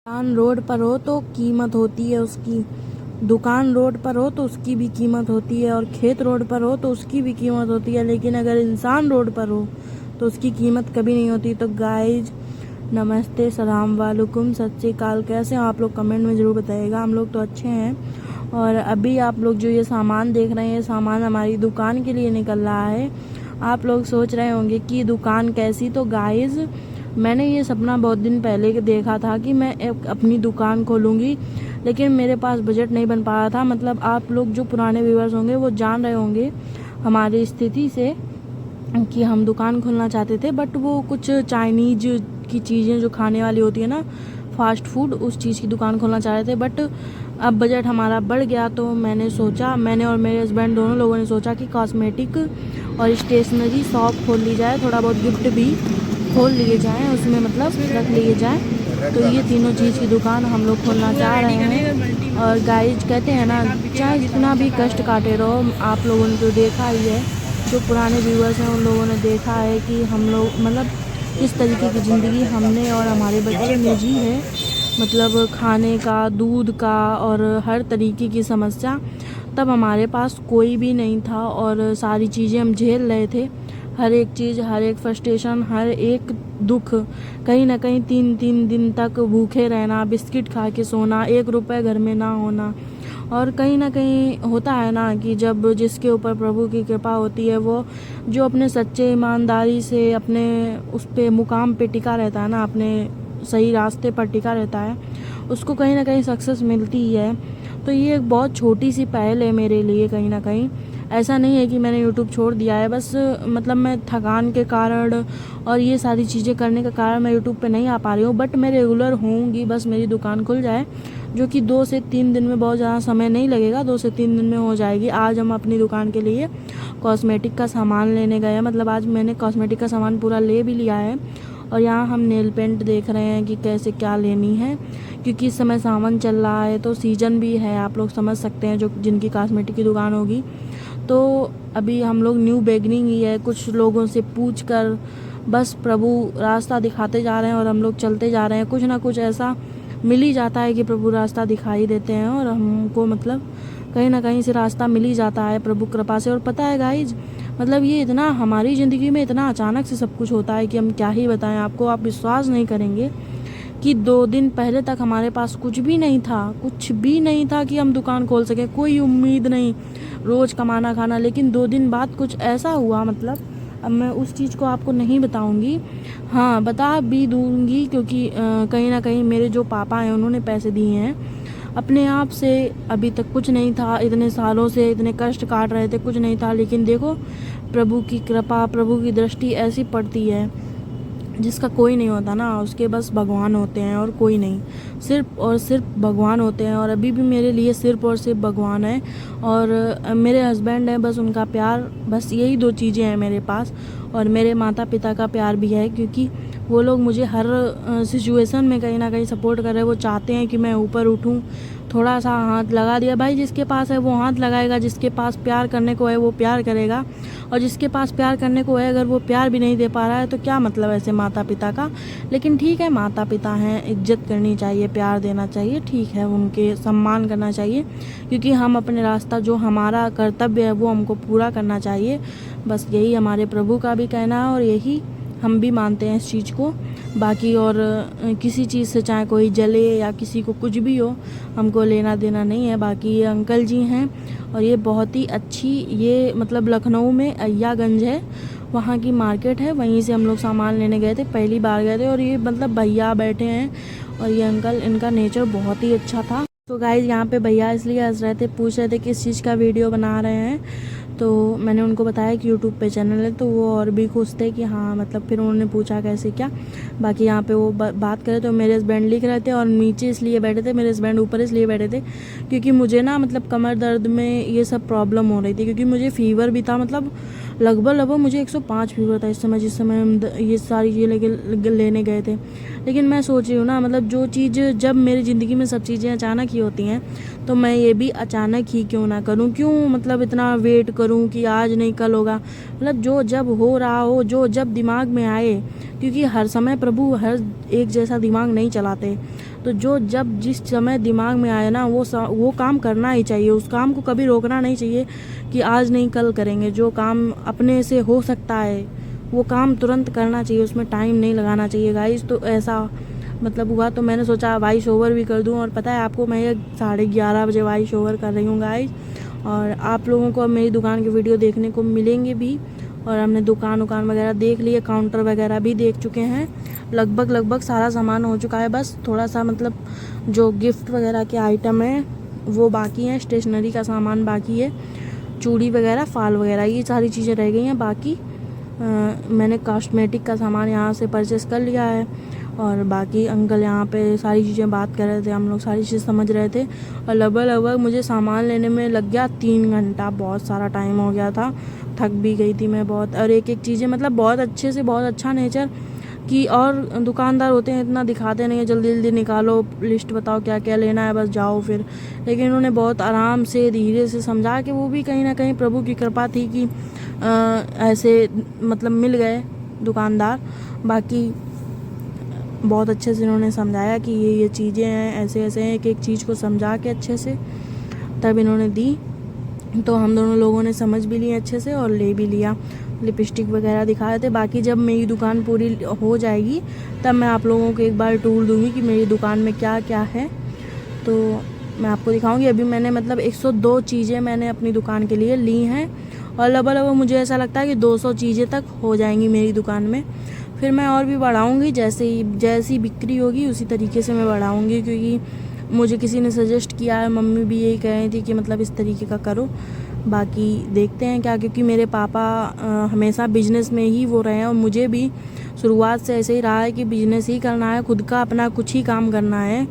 दुकान रोड पर हो तो कीमत होती है उसकी। दुकान रोड पर हो तो उसकी भी कीमत होती है और खेत रोड पर हो तो उसकी भी कीमत होती है, लेकिन अगर इंसान रोड पर हो तो उसकी कीमत कभी नहीं होती। तो गाइज नमस्ते, सलाम वालेकुम, सत श्री अकाल। कैसे हो आप लोग? कमेंट में ज़रूर बताइएगा। हम लोग तो अच्छे हैं। और अभी आप लोग जो ये सामान देख रहे हैं, सामान हमारी दुकान के लिए निकल रहा है। आप लोग सोच रहे होंगे कि दुकान कैसी। तो गाइज मैंने ये सपना बहुत दिन पहले देखा था कि मैं एक अपनी दुकान खोलूँगी, लेकिन मेरे पास बजट नहीं बन पा रहा था। मतलब आप लोग जो पुराने व्यूअर्स होंगे वो जान रहे होंगे हमारी स्थिति से कि हम दुकान खोलना चाहते थे, बट वो कुछ चाइनीज की चीज़ें जो खाने वाली होती है ना, फास्ट फूड, उस चीज़ की दुकान खोलना चाह रहे थे। बट अब बजट हमारा बढ़ गया तो मैंने और मेरे हस्बैंड दोनों लोगों ने सोचा कि कॉस्मेटिक और स्टेशनरी शॉप खोल ली जाए, थोड़ा बहुत गिफ्ट भी खोल लिए जाएँ, उसमें मतलब रख लिए जाए। तो ये तीनों चीज़ की दुकान हम लोग खोलना चाह रहे हैं। और गाइज कहते हैं ना, चाहे जितना भी कष्ट काटे रहो, आप लोगों ने तो देखा ही है, जो पुराने व्यूअर्स हैं उन लोगों ने देखा है कि हम लोग मतलब किस तरीके की ज़िंदगी हमने और हमारे बच्चे ने जी है। मतलब खाने का, दूध का और हर तरीके की समस्या। तब हमारे पास कोई भी नहीं था और सारी चीज़ें हम झेल रहे थे। हर एक चीज़, हर एक फ्रस्ट्रेशन, हर एक दुख, कहीं ना कहीं 3-3 दिन तक भूखे रहना, बिस्किट खा के सोना, 1 रुपये घर में ना होना। और कहीं ना कहीं होता है ना कि जब जिसके ऊपर प्रभु की कृपा होती है, वो जो अपने सच्चे ईमानदारी से अपने उस पे मुकाम पे टिका रहता है ना, अपने सही रास्ते पर टिका रहता है, उसको कहीं ना कहीं सक्सेस मिलती ही है। तो ये एक बहुत छोटी सी पहल है मेरे लिए। कहीं ना कहीं ऐसा नहीं है कि मैंने यूट्यूब छोड़ दिया है, बस मतलब मैं थकान के कारण और ये सारी चीज़ें करने के कारण मैं यूट्यूब पे नहीं आ पा रही हूँ। बट मैं रेगुलर होऊंगी, बस मेरी दुकान खुल जाए, जो कि 2 से 3 दिन में, बहुत ज़्यादा समय नहीं लगेगा, 2 से 3 दिन में हो जाएगी। आज हम अपनी दुकान के लिए कॉस्मेटिक का सामान लेने गए हैं। मतलब आज मैंने कॉस्मेटिक का सामान पूरा ले भी लिया है। और यहाँ हम नेल पेंट देख रहे हैं कि कैसे क्या लेनी है, क्योंकि इस समय सावन चल रहा है तो सीज़न भी है, आप लोग समझ सकते हैं, जो जिनकी कॉस्मेटिक की दुकान होगी। तो अभी हम लोग न्यू बिगनिंग ही है, कुछ लोगों से पूछ कर बस प्रभु रास्ता दिखाते जा रहे हैं और हम लोग चलते जा रहे हैं। कुछ ना कुछ ऐसा मिल ही जाता है कि प्रभु रास्ता दिखाई देते हैं और हमको मतलब कहीं ना कहीं से रास्ता मिल ही जाता है प्रभु कृपा से। और पता है गाइज, मतलब ये इतना हमारी ज़िंदगी में इतना अचानक से सब कुछ होता है कि हम क्या ही बताएं आपको। आप विश्वास नहीं करेंगे कि 2 दिन पहले तक हमारे पास कुछ भी नहीं था, कुछ भी नहीं था कि हम दुकान खोल सकें, कोई उम्मीद नहीं, रोज़ कमाना खाना। लेकिन 2 दिन बाद कुछ ऐसा हुआ, मतलब अब मैं उस चीज़ को आपको नहीं बताऊंगी, हाँ बता भी दूंगी, क्योंकि कहीं ना कहीं मेरे जो पापा हैं उन्होंने पैसे दिए हैं अपने आप से। अभी तक कुछ नहीं था, इतने सालों से इतने कष्ट काट रहे थे, कुछ नहीं था। लेकिन देखो, प्रभु की कृपा, प्रभु की दृष्टि ऐसी पड़ती है जिसका कोई नहीं होता ना, उसके बस भगवान होते हैं और कोई नहीं, सिर्फ और सिर्फ भगवान होते हैं। और अभी भी मेरे लिए सिर्फ और सिर्फ भगवान है और मेरे हस्बैंड हैं, बस उनका प्यार, बस यही 2 चीज़ें हैं मेरे पास। और मेरे माता पिता का प्यार भी है, क्योंकि वो लोग मुझे हर सिचुएशन में कहीं ना कहीं सपोर्ट कर रहे हैं। वो चाहते हैं कि मैं ऊपर उठूं, थोड़ा सा हाथ लगा दिया, भाई जिसके पास है वो हाथ लगाएगा, जिसके पास प्यार करने को है वो प्यार करेगा, और जिसके पास प्यार करने को है अगर वो प्यार भी नहीं दे पा रहा है तो क्या मतलब ऐसे माता पिता का। लेकिन ठीक है, माता पिता हैं, इज्जत करनी चाहिए, प्यार देना चाहिए, ठीक है, उनके सम्मान करना चाहिए, क्योंकि हम अपने रास्ता, जो हमारा कर्तव्य है वो हमको पूरा करना चाहिए। बस यही हमारे प्रभु का भी कहना है और यही हम भी मानते हैं इस चीज़ को। बाकी और किसी चीज़ से चाहे कोई जले या किसी को कुछ भी हो, हमको लेना देना नहीं है। बाकी ये अंकल जी हैं और ये बहुत ही अच्छी, ये मतलब लखनऊ में अय्यागंज है, वहाँ की मार्केट है, वहीं से हम लोग सामान लेने गए थे, पहली बार गए थे। और ये मतलब भैया बैठे हैं और ये अंकल, इनका नेचर बहुत ही अच्छा था। तो गाइज यहाँ पे भैया इसलिए हंस रहे थे, पूछ रहे थे किस चीज़ का वीडियो बना रहे हैं। तो मैंने उनको बताया कि यूट्यूब पे चैनल है, तो वो और भी खुश थे कि हाँ, मतलब फिर उन्होंने पूछा कैसे क्या। बाकी यहाँ पे वो बात करे तो मेरे हस्बैंड लिख रहे थे और नीचे इसलिए बैठे थे, मेरे हस्बैंड ऊपर इसलिए बैठे थे क्योंकि मुझे ना मतलब कमर दर्द में ये सब प्रॉब्लम हो रही थी, क्योंकि मुझे फीवर भी था, मतलब लगभग मुझे 105 फीवर था इस समय, जिस समय हम ये सारी चीज़ें लेने गए थे। लेकिन मैं सोच रही हूँ ना, मतलब जो चीज़, जब मेरी ज़िंदगी में सब चीज़ें अचानक ही होती हैं, तो मैं ये भी अचानक ही क्यों ना करूँ, क्यों मतलब इतना वेट करूँ कि आज नहीं कल होगा। मतलब जो जब हो रहा हो, जो जब दिमाग में आए, क्योंकि हर समय प्रभु हर एक जैसा दिमाग नहीं चलाते। तो जो जब जिस समय दिमाग में आए ना वो काम करना ही चाहिए। उस काम को कभी रोकना नहीं चाहिए कि आज नहीं कल करेंगे। जो काम अपने से हो सकता है वो काम तुरंत करना चाहिए, उसमें टाइम नहीं लगाना चाहिए गाइस। तो ऐसा मतलब हुआ तो मैंने सोचा वॉइस ओवर भी कर दूं। और पता है आपको, मैं 11:30 बजे वॉइस ओवर कर रही हूँ गाइस। और आप लोगों को मेरी दुकान की वीडियो देखने को मिलेंगे भी। और हमने दुकान वगैरह देख लिए, काउंटर वगैरह भी देख चुके हैं। लगभग सारा सामान हो चुका है। बस थोड़ा सा मतलब जो गिफ्ट वगैरह के आइटम हैं वो बाकी हैं, स्टेशनरी का सामान बाकी है, चूड़ी वगैरह, फाल वगैरह, ये सारी चीज़ें रह गई हैं बाकी। मैंने कॉस्मेटिक का सामान यहाँ से परचेस कर लिया है। और बाकी अंकल यहाँ पे सारी चीज़ें बात कर रहे थे, हम लोग सारी चीज़ समझ रहे थे। और लगभग मुझे सामान लेने में लग गया 3 घंटा। बहुत सारा टाइम हो गया था, थक भी गई थी मैं बहुत। और एक चीज़ें मतलब बहुत अच्छे से, बहुत अच्छा नेचर कि और दुकानदार होते हैं इतना दिखाते नहीं है, जल्दी निकालो लिस्ट, बताओ क्या क्या लेना है, बस जाओ फिर। लेकिन उन्होंने बहुत आराम से धीरे से समझा के, वो भी कहीं ना कहीं प्रभु की कृपा थी कि ऐसे मतलब मिल गए दुकानदार। बाकी बहुत अच्छे से इन्होंने समझाया कि ये चीज़ें हैं, ऐसे हैं, एक चीज़ को समझा के अच्छे से तब इन्होंने दी। तो हम दोनों लोगों ने समझ भी लिया अच्छे से और ले भी लिया। लिपस्टिक वगैरह दिखा रहे थे। बाकी जब मेरी दुकान पूरी हो जाएगी तब मैं आप लोगों को एक बार टूर दूंगी कि मेरी दुकान में क्या क्या है, तो मैं आपको दिखाऊंगी। अभी मैंने मतलब 102 चीज़ें मैंने अपनी दुकान के लिए ली हैं। और लगभग मुझे ऐसा लगता है कि 200 चीज़ें तक हो जाएंगी मेरी दुकान में। फिर मैं और भी बढ़ाऊँगी, जैसी बिक्री होगी उसी तरीके से मैं बढ़ाऊँगी। क्योंकि मुझे किसी ने सजेस्ट किया है, मम्मी भी यही कह रही थी कि मतलब इस तरीके का करो। बाकी देखते हैं क्या, क्योंकि मेरे पापा हमेशा बिजनेस में ही वो रहे हैं। और मुझे भी शुरुआत से ऐसे ही रहा है कि बिजनेस ही करना है, खुद का अपना कुछ ही काम करना है।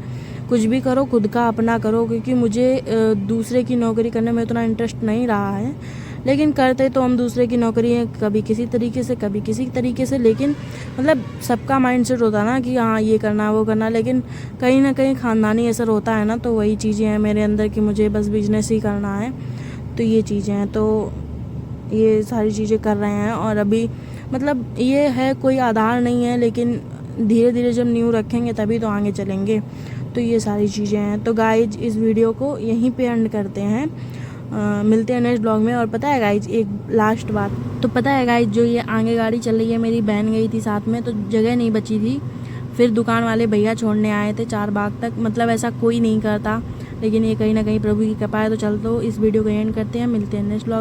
कुछ भी करो खुद का अपना करो, क्योंकि मुझे दूसरे की नौकरी करने में उतना इंटरेस्ट नहीं रहा है। लेकिन करते तो हम दूसरे की नौकरी है, कभी किसी तरीके से कभी किसी तरीके से। लेकिन मतलब सबका माइंडसेट होता है ना कि हाँ ये करना वो करना, लेकिन कहीं ना कहीं ख़ानदानी असर होता है ना। तो वही चीज़ें हैं मेरे अंदर कि मुझे बस बिजनेस ही करना है। तो ये चीज़ें हैं, तो ये सारी चीज़ें कर रहे हैं। और अभी मतलब ये है, कोई आधार नहीं है, लेकिन धीरे धीरे जब नींव रखेंगे तभी तो आगे चलेंगे। तो ये सारी चीज़ें हैं। तो गाइज इस वीडियो को यहीं पे एंड करते हैं। मिलते हैं नेक्स्ट ब्लॉग में। और पता है गाइज एक लास्ट बात, तो पता है गाइज जो ये आगे गाड़ी चल रही है, मेरी बहन गई थी साथ में, तो जगह नहीं बची थी। फिर दुकान वाले भैया छोड़ने आए थे 4 बाग तक। मतलब ऐसा कोई नहीं करता, लेकिन ये कहीं ना कहीं प्रभु की कृपा है। तो चल, तो इस वीडियो को एंड करते हैं, मिलते हैं नेक्स्ट ब्लॉग।